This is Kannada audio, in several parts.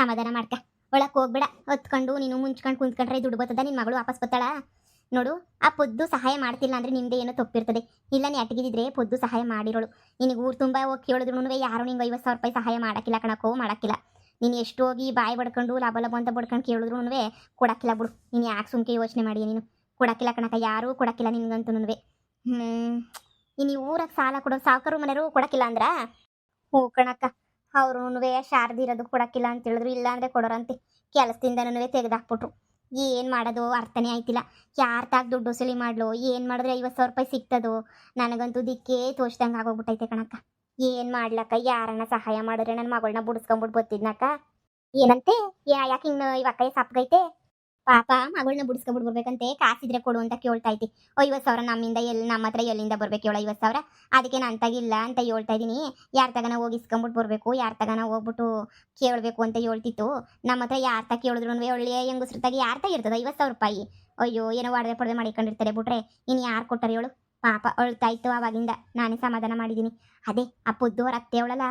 ಸಮಾಧಾನ ಮಾಡ್ಕ. ಒಳಕ್ಕೆ ಹೋಗ್ಬೇಡ, ಹೊತ್ಕೊಂಡು ನೀನು ಮುಂಚ್ಕೊಂಡು ಕುಂತ್ಕೊಂಡ್ರೆ ದುಡ್ಡು ಬರ್ತದ, ನಿನ್ನ ಮಗಳು ವಾಪಸ್ ಬತ್ತಾಳ ನೋಡು. ಆ ಪೊದ್ದು ಸಹಾಯ ಮಾಡ್ತಿಲ್ಲ ಅಂದ್ರೆ ನಿಮ್ದೇ ಏನೋ ತಪ್ಪಿರ್ತದೆ. ಇಲ್ಲ ನೀ ಅಟಗಿದ್ರೆ ಪೊದ್ದು ಸಹಾಯ ಮಾಡಿರೋಳು. ನಿನಗೆ ಊರು ತುಂಬ ಹೋಗಿ ಕೇಳಿದ್ರು ಯಾರು ನಿಂಗೆ 50,000 ರೂಪಾಯಿ ಸಹಾಯ ಮಾಡಕ್ಕಿಲ್ಲ ಕಣಕ್ಕೋ, ಮಾಡಕ್ಕಿಲ್ಲ. ನೀನು ಎಷ್ಟು ಹೋಗಿ ಬಾಯಿ ಬಡ್ಕೊಂಡು ಲಾಭ ಲಾಭ ಅಂತ ಬಡ್ಕೊಂಡು ಕೇಳಿದ್ರು ಕೊಡಕ್ಕಿಲ್ಲ ಬಿಡು. ನೀನು ಯಾಕೆ ಸುಮ್ಕೆ ಯೋಚನೆ ಮಾಡಿ, ನೀನು ಕೊಡಕ್ಕಿಲ್ಲ ಕಣಕ್ಕ, ಯಾರೂ ಕೊಡಕ್ಕಿಲ್ಲ ನಿನ್ಗಂತೂ. ನೀನು ಊರಾಗ ಸಾಲ ಕೊಡೋ ಸಾವುಕಾರು ಮನೆಯವರು ಕೊಡಕ್ಕಿಲ್ಲ ಅಂದ್ರ? ಹ್ಞೂ ಕಣಕ್ಕ, ಅವರು ಶಾರದಿ ಇರೋದು ಕೊಡಕ್ಕಿಲ್ಲ ಅಂತ ಹೇಳಿದ್ರು. ಇಲ್ಲ ಅಂದರೆ ಕೊಡೋರಂತೆ. ಕೆಲಸದಿಂದನೂ ತೆಗೆದಾಕ್ಬಿಟ್ರು. ಏನು ಮಾಡೋದು ಅರ್ಥನೇ ಆಯ್ತಿಲ್ಲ. ಯಾರು ತಾಗ ದುಡ್ಡು ವಸೂಲಿ ಮಾಡ್ಲು, ಏನು ಮಾಡಿದ್ರೆ 50,000 ರೂಪಾಯಿ ಸಿಗ್ತದೋ? ನನಗಂತೂ ದಿಕ್ಕೇ ತೋಚ್ದಂಗೆ ಆಗೋಗ್ಬಿಟ್ಟೈತೆ ಕಣಕ್ಕ. ಏನು ಮಾಡ್ಲಕ್ಕ, ಯಾರನ್ನ ಸಹಾಯ ಮಾಡಿದ್ರೆ ನನ್ನ ಮಗಳನ್ನ ಬುಡಿಸ್ಕೊಂಬಿಟ್ಟು ಬತ್ತಿದ್ನಕ್ಕ. ಏನಂತೆ ಯಾಕೆ ಹಿಂಗೆ ಇವಕ್ಕ ಸಪ್ಗೈತೆ? ಪಾಪ ಮಗಳನ್ನ ಬುಡಿಸ್ಕೊಂಬಿಟ್ಟು ಬರ್ಬೇಕಂತೆ. ಕಾಸಿದ್ರೆ ಕೊಡು ಅಂತ ಕೇಳ್ತಾ ಐತಿ. 50,000 ನಮ್ಮಿಂದ ನಮ್ಮ ಹತ್ರ ಎಲ್ಲಿಂದ ಬರ್ಬೇಕು ಹೇಳೋ 50,000? ಅದಕ್ಕೆ ನಾನು ತಗಿಲ್ಲ ಅಂತ ಹೇಳ್ತಾ ಇದ್ದೀನಿ. ಯಾರ ತಗನ ಹೋಗಿ ಇಸ್ಕೊಂಬಿಟ್ಟು ಬರಬೇಕು, ಯಾರ ತಗನ ಹೋಗ್ಬಿಟ್ಟು ಕೇಳಬೇಕು ಅಂತ ಹೇಳ್ತಿತ್ತು. ನಮ್ಮ ಹತ್ರ ಯಾರು ತ ಕೇಳಿದ್ರು ಒಳ್ಳೆಯ ಹೆಂಗಸ್ರು ತಾಗಿ ಯಾರು ತಗಿರ್ತದೆ 50,000 ರೂಪಾಯಿ? ಅಯ್ಯೋ, ಏನೋ ಒಡವೆ ಪಡವೆ ಮಾಡಿಕೊಂಡಿರ್ತಾರೆ ಬಿಟ್ರೆ ಇನ್ನು ಯಾರು ಕೊಟ್ಟಾರೆ ಹೇಳು? ಪಾಪ ಅಳ್ತಾ ಇತ್ತು. ಆವಾಗಿಂದ ನಾನೇ ಸಮಾಧಾನ ಮಾಡಿದ್ದೀನಿ. ಅದೇ ಆ ಪೊದ್ದು ಅವ್ರ ಅತ್ತೆ ಅವಳಲ್ಲ,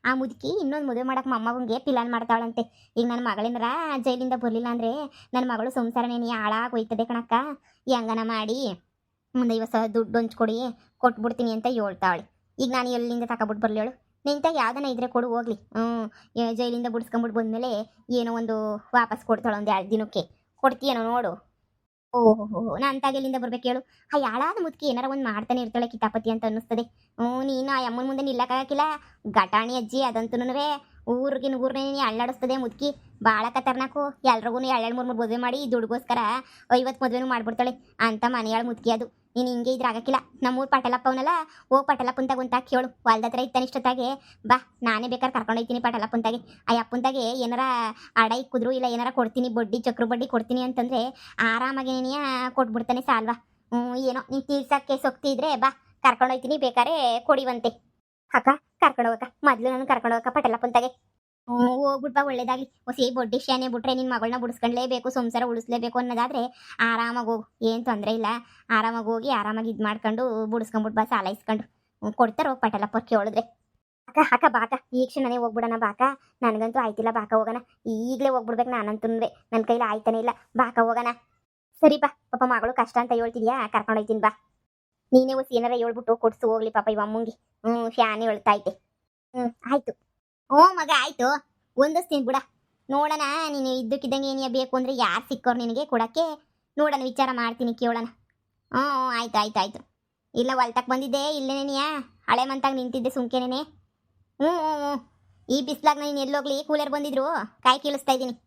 ಆ ಮುದುಕಿ ಇನ್ನೊಂದು ಮದುವೆ ಮಾಡಕ್ಕೆ ಮೊಮ್ಮಗಂಗೆ ಪ್ಲಾನ್ ಮಾಡ್ತಾವಳಂತೆ. ಈಗ ನನ್ನ ಮಗಳಿಂದ್ರ ಜೈಲಿಂದ ಬರಲಿಲ್ಲ ಅಂದರೆ ನನ್ನ ಮಗಳು ಸಂಸಾರನೇ ಹಾಳಾಗೋಯ್ತದೆ ಕಣಕ್ಕ. ಹೆಂಗನ ಮಾಡಿ ಮುಂದೆ 50,000 ದುಡ್ಡು ಹಂಚ್ಕೊಡಿ, ಕೊಟ್ಬಿಡ್ತೀನಿ ಅಂತ ಹೇಳ್ತಾವಳೆ. ಈಗ ನಾನು ಎಲ್ಲಿಂದ ತಗೊಬಿಟ್ಟು ಬರಲಿ ಹೇಳು? ನಿಂತಾಗ ಯಾವ್ದನ ಇದ್ರೆ ಕೊಡು ಹೋಗ್ಲಿ. ಜೈಲಿಂದ ಬಿಡಿಸ್ಕೊಂಬಿಟ್ಟು ಬಂದಮೇಲೆ ಏನೋ ಒಂದು ವಾಪಸ್ ಕೊಡ್ತಾಳೆ. ಒಂದು 2 ದಿನಕ್ಕೆ ಕೊಡ್ತೀಯನೋ ನೋಡು. ಓಹೋ, ನಾನು ತಾಗೆಲ್ಲಿಂದ ಬರ್ಬೇಕು ಹೇಳು? ಆ ಯಾಳಾದ ಮುದುಕಿ ಏನಾರ ಒಂದು ಮಾಡ್ತಾನೆ ಇರ್ತಾಳೆ ಕಿತಾಪತಿ ಅಂತ ಅನ್ನಿಸ್ತದೆ. ನೀನು ಆ ಅಮ್ಮನ ಮುಂದೆ ನಿಲ್ಲಕ್ಕಾಗಿಲ್ಲ. ಘಟಾಣಿ ಅಜ್ಜಿ ಅದಂತೂ ಊರ್ನೇ ಅಳ್ಳಾಡಿಸ್ತದೆ ಮುದುಕಿ. ಭಾಳ ಖತರ್ನಾಕು. ಎಲ್ರಿಗೂ 2-3 ಮದುವೆ ಮಾಡಿ ದುಡ್ಗೋಸ್ಕರ 50 ಮದುವೆನೂ ಮಾಡ್ಬಿಡ್ತಾಳೆ ಅಂತ ಮನೆಯಾಳ ಮುದುಕಿ ಅದು. ನೀನು ಹಿಂಗೆ ಇದ್ರೆ ಆಗಕ್ಕಿಲ್ಲ. ನಮ್ಮೂರು ಪಟೇಲಪ್ಪವನಲ್ಲ, ಹೋಗಿ ಪಟೇಲಪ್ಪಂತಾಗ ಅಂತ ಕೇಳು. ಹೊಲ್ದತ್ರ ಇಷ್ಟೊತ್ತಾಗೆ ಬಾ, ನಾನೇ ಬೇಕಾದ್ರೆ ಕರ್ಕೊಂಡೋಯ್ತೀನಿ ಪಟೇಲಪ್ಪಂತಾಗೆ. ಆ ಅಪ್ಪಂತಾಗೆ ಏನಾರ ಅಡ ಇಕ್ಕಿದ್ರು ಇಲ್ಲ ಏನಾರ ಕೊಡ್ತೀನಿ, ಬಡ್ಡಿ ಚಕ್ರ ಬಡ್ಡಿ ಕೊಡ್ತೀನಿ ಅಂತಂದರೆ ಆರಾಮಾಗಿ ನೀನು ಕೊಟ್ಬಿಡ್ತಾನೆ ಸಾಲ್ವಾ. ಏನೋ ನೀನು ತೀರ್ಸಕ್ಕೆ ಸೊಕ್ತಿ ಇದ್ರೆ ಬಾ, ಕರ್ಕೊಂಡೋಯ್ತೀನಿ, ಬೇಕಾರೆ ಕೊಡಿವಂತೆ. ಅಕ್ಕ ಕರ್ಕೊಂಡೋಗಕ್ಕ, ಮೊದಲು ನಾನು ಕರ್ಕೊಂಡೋಗಕ್ಕ ಪಟೇಲಪ್ಪಂತಾಗೆ. ಹೋಗ್ಬಿಟ್ಬಾ, ಒಳ್ಳೇದಾಗ್ಲಿ. ಹೊಸಿ ಬಡ್ಡಿ ಶಾನೆ ಬಿಟ್ರೆ ನಿನ್ನ ಮಗಳನ್ನ ಬಿಡಿಸ್ಕೊಂಡ್ಲೇಬೇಕು, ಸಂಸಾರ ಉಳಿಸ್ಲೇಬೇಕು ಅನ್ನೋದಾದ್ರೆ ಆರಾಮಾಗಿ ಹೋಗು, ಏನು ತೊಂದರೆ ಇಲ್ಲ. ಆರಾಮಾಗಿ ಹೋಗಿ ಆರಾಮಾಗಿ ಇದು ಮಾಡ್ಕೊಂಡು ಬಿಡಿಸ್ಕೊಂಬಿಟ್ಟು ಬಾ, ಸಾಲ ಇಸ್ಕೊಂಡು. ಕೊಡ್ತಾರೋ ಪಟೇಲಪ್ಪ ಕೇಳಿದ್ರೆ. ಅಕ್ಕ ಬಾಕ, ಈ ಕ್ಷಣನೇ ಹೋಗ್ಬಿಡೋಣ ಬಾಕ. ನನಗಂತೂ ಆಯ್ತಿಲ್ಲ, ಬಾಕ ಹೋಗೋಣ. ಈಗಲೇ ಹೋಗ್ಬಿಡ್ಬೇಕು ನಾನಂತೂ, ನನ್ನ ಕೈಲಿ ಆಯ್ತಾನೆ ಇಲ್ಲ. ಬಾಕ ಹೋಗೋಣ. ಸರಿ ಬಾ, ಪಾಪ ಮಗಳು ಕಷ್ಟ ಅಂತ ಹೇಳ್ತಿದ್ಯಾ, ಕರ್ಕೊಂಡೋಯ್ತೀನಿ ಬಾ. ನೀನೇ ಹೊಸಿ ಏನಾರ ಹೇಳ್ಬಿಟ್ಟು ಕೊಡ್ಸು ಹೋಗ್ಲಿ ಪಾಪ ಇವ ಅಮ್ಮಂಗೆ. ಫ್ಯಾನ್ ಹೇಳ್ತಾ ಐತೆ. ಆಯ್ತು. ಮಗ ಆಯ್ತು, ಒಂದಸ್ತೀನಿ ಬಿಡ. ನೋಡೋಣ, ನೀನು ಇದ್ದಕ್ಕಿದ್ದಂಗೆ ಏನೇ ಬೇಕು ಅಂದರೆ ಯಾರು ಸಿಕ್ಕೋರು ನಿನಗೆ ಕೊಡೋಕ್ಕೆ? ನೋಡೋಣ, ವಿಚಾರ ಮಾಡ್ತೀನಿ, ಕೇಳೋಣ. ಆಯ್ತು. ಇಲ್ಲ ಹೊಲ್ತಕ್ಕೆ ಬಂದಿದ್ದೆ, ಇಲ್ಲೇನೇನಿಯಾ ಹಳೆ ಮಂತಾಗ ನಿಂತಿದ್ದೆ ಸುಮ್ಕೆನೇ. ಹ್ಞೂ ಈ ಬಿಸ್ಲಾಗ ನೀನು ಎಲ್ಲೋಗ್ಲಿ, ಕೂಲರ್ ಬಂದಿದ್ರು ಕಾಯಿ ಕೀಳಿಸ್ತಾ ಇದ್ದೀನಿ.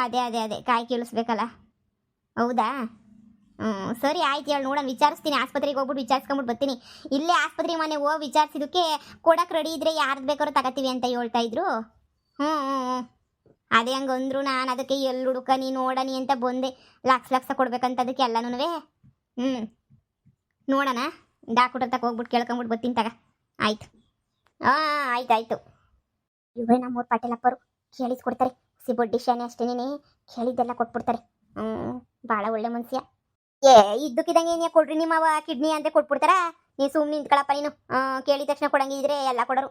ಅದೇ ಕಾಯಿ ಕೀಳಿಸ್ಬೇಕಲ್ಲ. ಹೌದಾ? ಸರಿ ಆಯ್ತು, ಹೇಳಿ ನೋಡೋಣ, ವಿಚಾರಿಸ್ತೀನಿ. ಆಸ್ಪತ್ರೆಗೆ ಹೋಗ್ಬಿಟ್ಟು ವಿಚಾರಿಸ್ಕೊಂಬಿಟ್ಟು ಬರ್ತೀನಿ. ಇಲ್ಲೇ ಆಸ್ಪತ್ರೆ ಮನೆ ಹೋಗಿ ವಿಚಾರಿಸಿದಕ್ಕೆ ಕೊಡಕ್ಕೆ ರೆಡಿ ಇದ್ರೆ ಯಾರ್ದು ಬೇಕಾದ್ರೂ ತಗೋತೀವಿ ಅಂತ ಹೇಳ್ತಾ ಇದ್ರು. ಅದೇ ಹಂಗಂದ್ರು. ನಾನು ಅದಕ್ಕೆ ಎಲ್ಲಿ ಹುಡುಕ ನೀ ನೋಡನಿ ಅಂತ ಬಂದೆ. ಲಕ್ಷ ಕೊಡ್ಬೇಕಂತ ಅದಕ್ಕೆ ಎಲ್ಲನೂ. ನೋಡೋಣ, ಡಾಕ್ಟರ್ ತಕ ಹೋಗ್ಬಿಟ್ಟು ಕೇಳ್ಕೊಂಬಿಟ್ಟು ಬರ್ತೀನಿ ತಗ. ಆಯ್ತು. ಆಯ್ತು. ಇವರೇ ನಮ್ಮೂರು ಪಟೇಲಪ್ಪರು, ಕೇಳಿಸ್ಕೊಡ್ತಾರೆ. ಬಡ್ಡಿ ಶಾನೆ ಅಷ್ಟೇನೇ, ಕೇಳಿದ್ದೆಲ್ಲ ಕೊಟ್ಬಿಡ್ತಾರೆ. ಭಾಳ ಒಳ್ಳೆ ಮನುಷ್ಯ. ಇದ್ದಕ್ಕಿದಂಗೆ ಏನೇ ಕೊಡ್ರಿ ನಿಮ್ಮವ ಕಿಡ್ನಿ ಅಂತ ಕೊಟ್ಬಿಡ್ತಾರ? ನೀನು ಸುಮ್ಮನೆ ನಿಂತ್ಕೊಳಪ್ಪ. ನೀನು ಕೇಳಿದ ತಕ್ಷಣ ಕೊಡಂಗಿದ್ರೆ ಎಲ್ಲ ಕೊಡೋರು.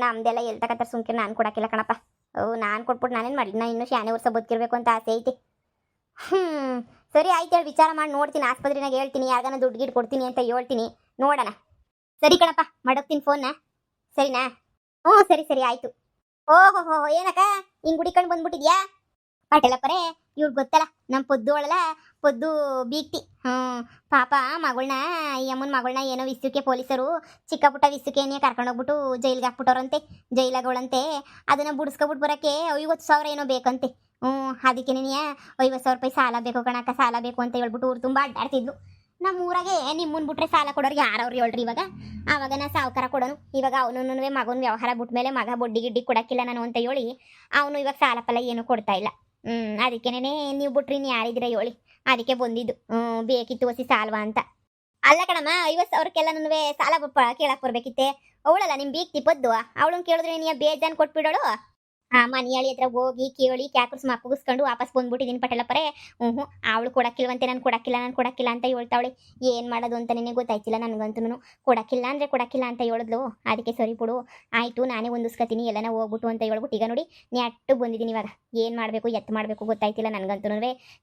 ನಮ್ದೆಲ್ಲ ಎಲ್ಲಿ ತಗತ್ತಾರೆ ಸುಮ್ಕೆ. ನಾನು ಕೊಡೋಕ್ಕಿಲ್ಲ ಕಣಪ್ಪ. ನಾನು ಕೊಟ್ಬಿಟ್ಟು ನಾನೇನು ಮಾಡಲಿ? ನಾನು ಇನ್ನೂ ಶಾನೆ ವರ್ಷ ಬದುಕಿರ್ಬೇಕು ಅಂತ ಆಸೆ ಐತಿ. ಸರಿ ಆಯ್ತು, ಹೇಳಿ ವಿಚಾರ ಮಾಡಿ ನೋಡ್ತೀನಿ. ಆಸ್ಪತ್ರೆನಾಗ ಹೇಳ್ತೀನಿ, ಯಾರಿಗಾನ ದುಡ್ಡು ಗಿಡ್ ಕೊಡ್ತೀನಿ ಅಂತ ಹೇಳ್ತೀನಿ. ನೋಡೋಣ. ಸರಿ ಕಣಪ್ಪ, ಮಾಡೋಗ್ತೀನಿ ಫೋನ್ನ. ಸರಿನಾ? ಸರಿ ಆಯಿತು. ಓಹೋ, ಏನಕ್ಕ ಹಿಂಗೆ ಹುಡಿಕೊಂಡು ಬಂದ್ಬಿಟ್ಟಿದ್ಯಾ? ಪಟೇಲಪ್ಪರೇ, ಇವ್ರು ಗೊತ್ತಲ್ಲ, ನಮ್ಮ ಪೊದ್ದು ಅವಳಲ್ಲ, ಪೊದ್ದು ಬೀಗ್ತಿ. ಪಾಪ ಮಗಳನ್ನ, ಈ ಅಮ್ಮನ ಮಗಳನ್ನ ಏನೋ ವಿಷಯಕ್ಕೆ ಪೊಲೀಸರು ಚಿಕ್ಕ ಪುಟ್ಟ ವಿಷಯಕ್ಕೆ ಕರ್ಕೊಂಡೋಗ್ಬಿಟ್ಟು ಜೈಲಿಗೆ ಹಾಕ್ಬಿಟ್ಟವ್ರಂತೆ. ಜೈಲಾಗೋಳಂತೆ. ಅದನ್ನು ಬಿಡಿಸ್ಕೊಬಿಟ್ಟು ಬರೋಕ್ಕೆ 50,000 ಏನೋ ಬೇಕಂತೆ. ಅದಕ್ಕೆ ನೀನು 50,000 ರೂಪಾಯಿ ಸಾಲ ಬೇಕು ಕಣಕ್ಕ, ಸಾಲ ಬೇಕು ಅಂತ ಹೇಳ್ಬಿಟ್ಟು ಊರು ತುಂಬ ಅಡ್ಡಾಡ್ತಿದ್ಲು. ನಮ್ಮ ಊರಾಗೆ ನಿಮ್ಮನ್ನ ಬಿಟ್ರೆ ಸಾಲ ಕೊಡೋರು ಯಾರವ್ರು ಹೇಳ್ರಿ ಇವಾಗ? ಆವಾಗ ನಾ ಸಾವುಕಾರ ಕೊಡೋನು. ಇವಾಗ ಅವನು ಮಗನ ವ್ಯವಹಾರ ಬಿಟ್ಮೇಲೆ ಮಗ ಬಡ್ಡಿ ಗಿಡ್ಡಿ ಕೊಡೋಕ್ಕಿಲ್ಲ ನಾನು ಅಂತ ಹೇಳಿ ಅವನು ಇವಾಗ ಸಾಲ ಫಲ ಏನೂ ಕೊಡ್ತಾ ಇಲ್ಲ. ಅದಕ್ಕೇನೆ ನೀವು ಬಿಟ್ರಿ ಇನ್ನು ಯಾರಿದ್ದೀರ ಹೇಳಿ? ಅದಕ್ಕೆ ಬಂದಿದ್ದು. ಬೇಕಿತ್ತು ಹೊಸಿ ಸಾಲ್ವಾ ಅಂತ. ಅಲ್ಲ ಕಣಮ್ಮ, 50,000ಕ್ಕೆಲ್ಲನೂ ಸಾಲ ಕೇಳಕ್ಕೆ ಬರ್ಬೇಕಿತ್ತೆ. ಅವಳಲ್ಲ ನಿಮ್ಮ ಬೀಗ್ತಿ ಪದ್ದು, ಅವಳನ್ನ ಕೇಳಿದ್ರೆ ನೀನು ಬೇಜಾನ್ ಕೊಟ್ಬಿಡೋಳು. ಆ ಮನಿಯಾಳಿ ಹತ್ರ ಹೋಗಿ ಕೇಳಿ ಕ್ಯಾಕರ್ಸ್ ಮಕ್ಕಗಿಸ್ಕೊಂಡು ವಾಪಸ್ ಬಂದ್ಬಿಟ್ಟಿದ್ದೀನಿ ಪಟೇಲಪ್ಪರೇ. ಹ್ಞೂ ಅವಳು ಕೊಡಕ್ಕಿಲ್ವಂತೆ, ನಾನು ಕೊಡಕ್ಕಿಲ್ಲ ಅಂತ ಹೇಳ್ತಾವಳೆ. ಏನು ಮಾಡೋದು ಅಂತ ನಿನಗೆ ಗೊತ್ತಾಯ್ತಿಲ್ಲ ನನಗಂತೂ. ಕೊಡಕ್ಕಿಲ್ಲ ಅಂದರೆ ಕೊಡಕ್ಕಿಲ್ಲ ಅಂತ ಹೇಳಿದ್ಲು. ಅದಕ್ಕೆ ಸರಿ ಬಿಡು ಆಯಿತು, ನಾನೇ ಹೊಂದಿಸ್ಕೊತೀನಿ ಎಲ್ಲನ ಹೋಗ್ಬಿಟ್ಟು ಅಂತ ಹೇಳ್ಬಿಟ್ಟು ಈಗ ನೋಡಿ ನೆಟ್ಟಗೆ ಬಂದಿದ್ದೀನಿ. ಇವಾಗ ಏನು ಮಾಡಬೇಕು ಎತ್ತು ಮಾಡಬೇಕು ಗೊತ್ತಾಯ್ತಿಲ್ಲ ನನಗಂತೂ.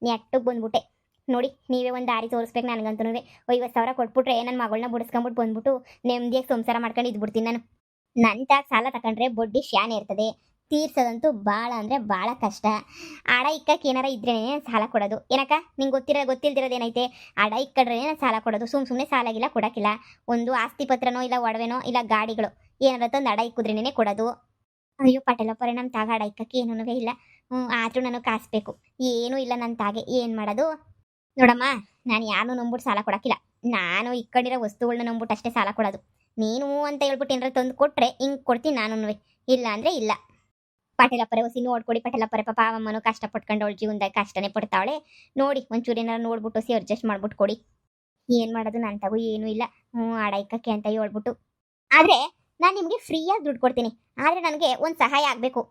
ನೆಟ್ಟಗೆ ಬಂದ್ಬಿಟ್ಟೆ ನೋಡಿ. ನೀವೇ ಒಂದು ದಾರಿ ತೋರಿಸ್ಬೇಕು ನನಗಂತೂ. 50,000 ಕೊಟ್ಬಿಟ್ರೆ ನನ್ನ ಮಗಳನ್ನ ಬಿಡಿಸ್ಕೊಂಬಿಟ್ಟು ಬಂದ್ಬಿಟ್ಟು ನೆಮ್ಮದಿಯಾಗಿ ಸಂಸಾರ ಮಾಡ್ಕೊಂಡು ಇದ್ಬಿಡ್ತೀನಿ ನಾನು. ನನ್ನ ತಾಗ ಸಾಲ ತಗೊಂಡ್ರೆ ಬಡ್ಡಿ ಶಾನೆ ಇರ್ತದೆ, ತೀರ್ಸೋದಂತೂ ಭಾಳ ಅಂದರೆ ಭಾಳ ಕಷ್ಟ. ಅಡ ಇಕ್ಕಕ್ಕೆ ಏನಾರ ಇದ್ರೇ ಸಾಲ ಕೊಡೋದು. ಏನಕ್ಕ ನಿಂಗೆ ಗೊತ್ತಿಲ್ದಿರೋದೇನೈತೆ? ಅಡ ಇಕ್ಕಡ್ರೆ ನಾನು ಸಾಲ ಕೊಡೋದು. ಸುಮ್ಮನೆ ಸಾಲಾಗಿಲ್ಲ ಕೊಡೋಕ್ಕಿಲ್ಲ. ಒಂದು ಆಸ್ತಿ ಪತ್ರನೋ ಇಲ್ಲ ಒಡವೆನೋ ಇಲ್ಲ ಗಾಡಿಗಳು ಏನಾರ ತಂದು ಅಡ ಇಕ್ಕಿದ್ರೇನೆ ಕೊಡೋದು. ಅಯ್ಯೋ ಪಟೇಲಪ್ಪರೇ, ನಮ್ಮ ತಾಗ ಅಡ ಇಕ್ಕಕ್ಕೆ ಏನೂ ಇಲ್ಲ. ಆದರೂ ನನಗೆ ಕಾಸಬೇಕು. ಏನೂ ಇಲ್ಲ ನನ್ನ ತಾಗೆ, ಏನು ಮಾಡೋದು? ನೋಡಮ್ಮ, ನಾನು ಯಾರನ್ನೂ ನಂಬಿಟ್ಟು ಸಾಲ ಕೊಡೋಕ್ಕಿಲ್ಲ. ನಾನು ಇಕ್ಕಡಿರೋ ವಸ್ತುಗಳನ್ನ ನಂಬಿಟ್ಟು ಅಷ್ಟೇ ಸಾಲ ಕೊಡೋದು. ನೀನು ಅಂತ ಹೇಳ್ಬಿಟ್ಟು ಏನಾರ ತಂದು ಕೊಟ್ಟರೆ ಹಿಂಗೆ ಕೊಡ್ತೀನಿ ನಾನು. ಇಲ್ಲ ಅಂದರೆ ಇಲ್ಲ. ಪಟೇಲಪ್ಪರೇ ಹೊಸಿ ನೋಡ್ಕೊಡಿ ಪಟೇಲಪ್ಪರೇ, ಪಾಪ ಅಮ್ಮನೂ ಕಷ್ಟಪಟ್ಕೊಂಡು ಅವಳು ಜೀವನದಾಗ ಕಷ್ಟನೇ ಪಡ್ತಾವಳೆ. ನೋಡಿ ಒಂಚೂರು ಏನಾರು ನೋಡ್ಬಿಟ್ಟು ಸಿ ಅಡ್ಜಸ್ಟ್ ಮಾಡ್ಬಿಟ್ಟು ಕೊಡಿ. ಏನು ಮಾಡೋದು ನನ್ನ ತಗೋ ಏನೂ ಇಲ್ಲ. ಅಡ ಇಕ್ಕಕ್ಕೆ ಅಂತ ಹೇಳ್ಬಿಟ್ಟು. ಆದರೆ ನಾನು ನಿಮಗೆ ಫ್ರೀಯಾಗಿ ದುಡ್ಡು ಕೊಡ್ತೀನಿ. ಆದರೆ ನನಗೆ ಒಂದು ಸಹಾಯ ಆಗಬೇಕು.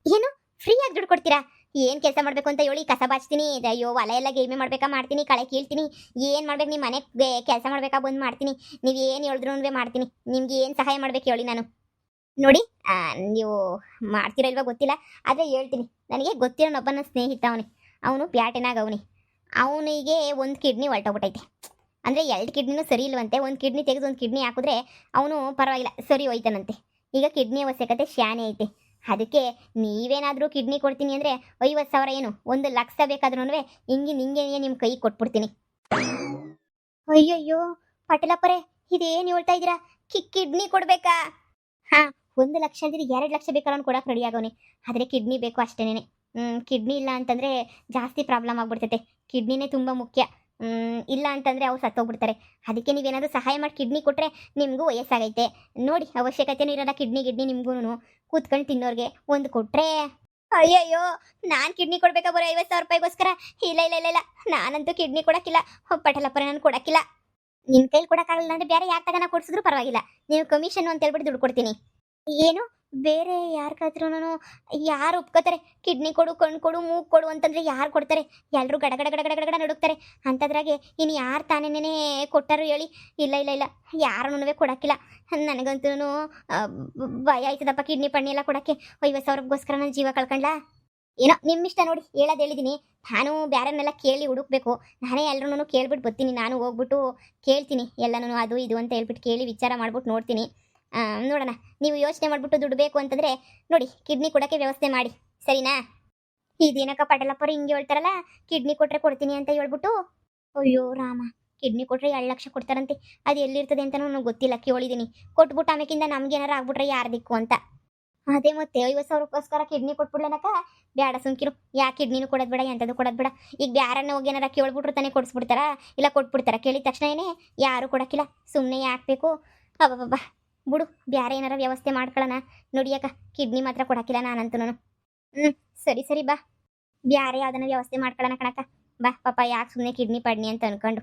ಏನು ಫ್ರೀಯಾಗಿ ದುಡ್ಡು ಕೊಡ್ತೀರಾ? ಏನು ಕೆಲಸ ಮಾಡಬೇಕು ಅಂತ ಹೇಳಿ? ಕಸ ಬಾಚ್ತೀನಿ, ಅಯ್ಯೋ ಹೊಲ ಎಲ್ಲ ಗೇಮೆ ಮಾಡಬೇಕಾ ಮಾಡ್ತೀನಿ, ಕಳೆ ಕೀಳ್ತೀನಿ, ಏನು ಮಾಡ್ಬೇಕು? ನಿಮ್ಮ ಮನೆಗೆ ಕೆಲಸ ಮಾಡಬೇಕಾ ಬಂದು ಮಾಡ್ತೀನಿ. ನೀವು ಏನು ಹೇಳಿದ್ರು ಮಾಡ್ತೀನಿ. ನಿಮ್ಗೆ ಏನು ಸಹಾಯ ಮಾಡ್ಬೇಕು ಹೇಳಿ ನಾನು. ನೋಡಿ ನೀವು ಮಾಡ್ತೀರೋ ಇಲ್ವಾ ಗೊತ್ತಿಲ್ಲ, ಆದರೆ ಹೇಳ್ತೀನಿ. ನನಗೆ ಗೊತ್ತಿರೋನೊಬ್ಬನ ಸ್ನೇಹಿತ ಅವನು ಪ್ಯಾಟೆನಾಗ ಅವನಿಗೆ ಒಂದು ಕಿಡ್ನಿ ಹೊಲ್ಟೋಗ್ಬಿಟ್ಟೈತೆ. ಅಂದರೆ 2 ಕಿಡ್ನಿನೂ ಸರಿ ಇಲ್ವಂತೆ. ಒಂದು ಕಿಡ್ನಿ ತೆಗೆದು ಒಂದು ಕಿಡ್ನಿ ಹಾಕಿದ್ರೆ ಅವನು ಪರವಾಗಿಲ್ಲ ಸರಿ ಹೋಯ್ತಾನಂತೆ. ಈಗ ಕಿಡ್ನಿ ಅವಶ್ಯಕತೆ ಶಾನೆ ಐತೆ. ಅದಕ್ಕೆ ನೀವೇನಾದರೂ ಕಿಡ್ನಿ ಕೊಡ್ತೀನಿ ಅಂದರೆ 50,000 ಏನು 1,00,000 ಬೇಕಾದ್ರೂ ಹಿಂಗೆ ನಿಮ್ಮ ಕೈ ಕೊಟ್ಬಿಡ್ತೀನಿ. ಅಯ್ಯಯ್ಯೋ ಪಟೇಲಪ್ಪರೇ, ಇದೇನು ಹೇಳ್ತಾ ಇದ್ದೀರಾ? ಕಿಡ್ನಿ ಕೊಡಬೇಕಾ? ಹಾಂ, 1,00,000 ಇದ್ರೆ 2,00,000 ಬೇಕಾದ್ರೆ ಅವ್ನು ಕೊಡಕ್ಕೆ ರೆಡಿ ಆಗೋನೆ. ಆದರೆ ಕಿಡ್ನಿ ಬೇಕು ಅಷ್ಟೇನೆ. ಕಿಡ್ನಿ ಇಲ್ಲ ಅಂತಂದರೆ ಜಾಸ್ತಿ ಪ್ರಾಬ್ಲಮ್ ಆಗ್ಬಿಡ್ತೈತೆ. ಕಿಡ್ನಿನೇ ತುಂಬ ಮುಖ್ಯ. ಇಲ್ಲ ಅಂತಂದರೆ ಅವ್ರು ಸತ್ತೋಗ್ಬಿಡ್ತಾರೆ. ಅದಕ್ಕೆ ನೀವೇನಾದರೂ ಸಹಾಯ ಮಾಡಿ ಕಿಡ್ನಿ ಕೊಟ್ಟರೆ ನಿಮಗೂ ವಯಸ್ಸಾಗೈತೆ. ನೋಡಿ ಅವಶ್ಯಕತೆನೂ ಇರೋಲ್ಲ ಕಿಡ್ನಿ ನಿಮಗೂ. ಕೂತ್ಕೊಂಡು ತಿನ್ನೋರಿಗೆ ಒಂದು ಕೊಟ್ಟರೆ. ಅಯ್ಯಯ್ಯೋ, ನಾನು ಕಿಡ್ನಿ ಕೊಡಬೇಕಾ ಬರೋ 50,000 ರೂಪಾಯಿಗೋಸ್ಕರ? ಇಲ್ಲ, ನಾನಂತೂ ಕಿಡ್ನಿ ಕೊಡೋಕ್ಕಿಲ್ಲ. ಪಟೇಲಪ್ಪರೇ, ನಾನು ಕೊಡೋಕ್ಕಿಲ್ಲ. ನಿನ್ನ ಕೈಲಿ ಕೊಡೋಕ್ಕಾಗಲ್ಲ ಅಂದರೆ ಬೇರೆ ಯಾರು ತಗೋಣ ಕೊಡಿಸಿದ್ರು ಪರವಾಗಿಲ್ಲ. ನೀವು ಕಮಿಷನ್ ಅಂತ ಹೇಳ್ಬಿಟ್ಟು ದುಡ್ಡು ಕೊಡ್ತೀನಿ. ಏನು ಬೇರೆ ಯಾರಿಗಾದ್ರೂ ಯಾರು ಒಪ್ಕೋತಾರೆ? ಕಿಡ್ನಿ ಕೊಡು, ಕಣ್ಣು ಕೊಡು, ಮೂಗು ಕೊಡು ಅಂತಂದರೆ ಯಾರು ಕೊಡ್ತಾರೆ? ಎಲ್ಲರೂ ಗಡ ನಡುಕ್ತಾರೆ. ಅಂಥದ್ರಾಗೆ ಇನ್ನು ಯಾರು ತಾನೇನೇ ಕೊಟ್ಟರು ಹೇಳಿ? ಇಲ್ಲ, ಯಾರನ್ನೂ ಕೊಡೋಕ್ಕಿಲ್ಲ. ನನಗಂತೂ ಭಯ ಆಯ್ತದಪ್ಪ ಕಿಡ್ನಿ ಪಣ್ಣಿ ಎಲ್ಲ ಕೊಡೋಕ್ಕೆ. 50,000ಗೋಸ್ಕರ ನಾನು ಜೀವ ಕಳ್ಕೊಂಡ್ಲಾ? ಏನೋ ನಿಮ್ಮಿಷ್ಟ ನೋಡಿ, ಹೇಳಿದ್ದೀನಿ. ನಾನು ಬೇರೆನೆಲ್ಲ ಕೇಳಿ ಹುಡುಕ್ಬೇಕು. ನಾನೇ ಎಲ್ಲರೂ ಕೇಳ್ಬಿಟ್ಟು ಬರ್ತೀನಿ. ನಾನು ಹೋಗ್ಬಿಟ್ಟು ಕೇಳ್ತೀನಿ ಎಲ್ಲನೂ ಅದು ಇದು ಅಂತ ಹೇಳ್ಬಿಟ್ಟು ಕೇಳಿ ವಿಚಾರ ಮಾಡ್ಬಿಟ್ಟು ನೋಡ್ತೀನಿ. ನೋಡೋಣ. ನೀವು ಯೋಚನೆ ಮಾಡಿಬಿಟ್ಟು ದುಡ್ಡು ಬೇಕು ಅಂತಂದರೆ ನೋಡಿ ಕಿಡ್ನಿ ಕೊಡೋಕ್ಕೆ ವ್ಯವಸ್ಥೆ ಮಾಡಿ, ಸರಿನಾ? ಇದೇನಕ್ಕ ಪಟೇಲಪ್ಪರು ಹಿಂಗೆ ಹೇಳ್ತಾರಲ್ಲ, ಕಿಡ್ನಿ ಕೊಟ್ಟರೆ ಕೊಡ್ತೀನಿ ಅಂತ ಹೇಳ್ಬಿಟ್ಟು. ಅಯ್ಯೋ ರಾಮ, ಕಿಡ್ನಿ ಕೊಟ್ಟರೆ 2,00,000 ಕೊಡ್ತಾರಂತೆ. ಅದು ಎಲ್ಲಿರ್ತದೆ ಅಂತಲೂ ನನಗೆ ಗೊತ್ತಿಲ್ಲ. ಕೇಳಿದ್ದೀನಿ. ಕೊಟ್ಬಿಟ್ಟು ಆಮೇಕಿಂದ ನಮ್ಗೇನಾರು ಆಗ್ಬಿಟ್ರೆ ಯಾರು ದಿಕ್ಕು ಅಂತ. ಅದೇ ಮತ್ತೆ 50,000ಗೋಸ್ಕರ ಕಿಡ್ನಿ ಕೊಟ್ಬಿಡ್ಲೇನಕ್ಕ? ಬೇಡ ಸುಮ್ಕಿರು. ಯಾಕೆ ಕಿಡ್ನಿನೂ ಕೊಡೋದು ಬೇಡ, ಎಂಥದ್ದು ಕೊಡೋದು ಬೇಡ. ಈಗ ಬ್ಯಾರನ್ನ ಹೋಗಿ ಏನಾರ ಕೇಳ್ಬಿಟ್ರು ತಾನೇ ಕೊಡಿಸ್ಬಿಡ್ತಾರಾ? ಇಲ್ಲ ಕೊಟ್ಬಿಡ್ತಾರ? ಕೇಳಿದ ತಕ್ಷಣನೇ ಯಾರೂ ಕೊಡೋಕ್ಕಿಲ್ಲ. ಸುಮ್ಮನೆ ಯಾಕೆ ಬೇಕು? ಅಬ್ಬಬ್ಬಾ ಬಿಡು, ಬ್ಯಾರೆ ಏನಾರ ವ್ಯವಸ್ಥೆ ಮಾಡ್ಕೊಳ್ಳೋಣ. ನೋಡಿಯಕ್ಕ ಕಿಡ್ನಿ ಮಾತ್ರ ಕೊಡೋಕ್ಕಿಲ್ಲ ನಾನಂತೂ. ಸರಿ ಬಾ, ಬ್ಯಾರೆ ಯಾವ್ದನ್ನ ವ್ಯವಸ್ಥೆ ಮಾಡ್ಕೊಳ್ಳೋಣ ಕಣಕ್ಕ. ಬಾ ಪಾಪ, ಯಾಕೆ ಸುಮ್ಮನೆ ಕಿಡ್ನಿ ಪಡ್ನಿ ಅಂತ ಅನ್ಕೊಂಡು.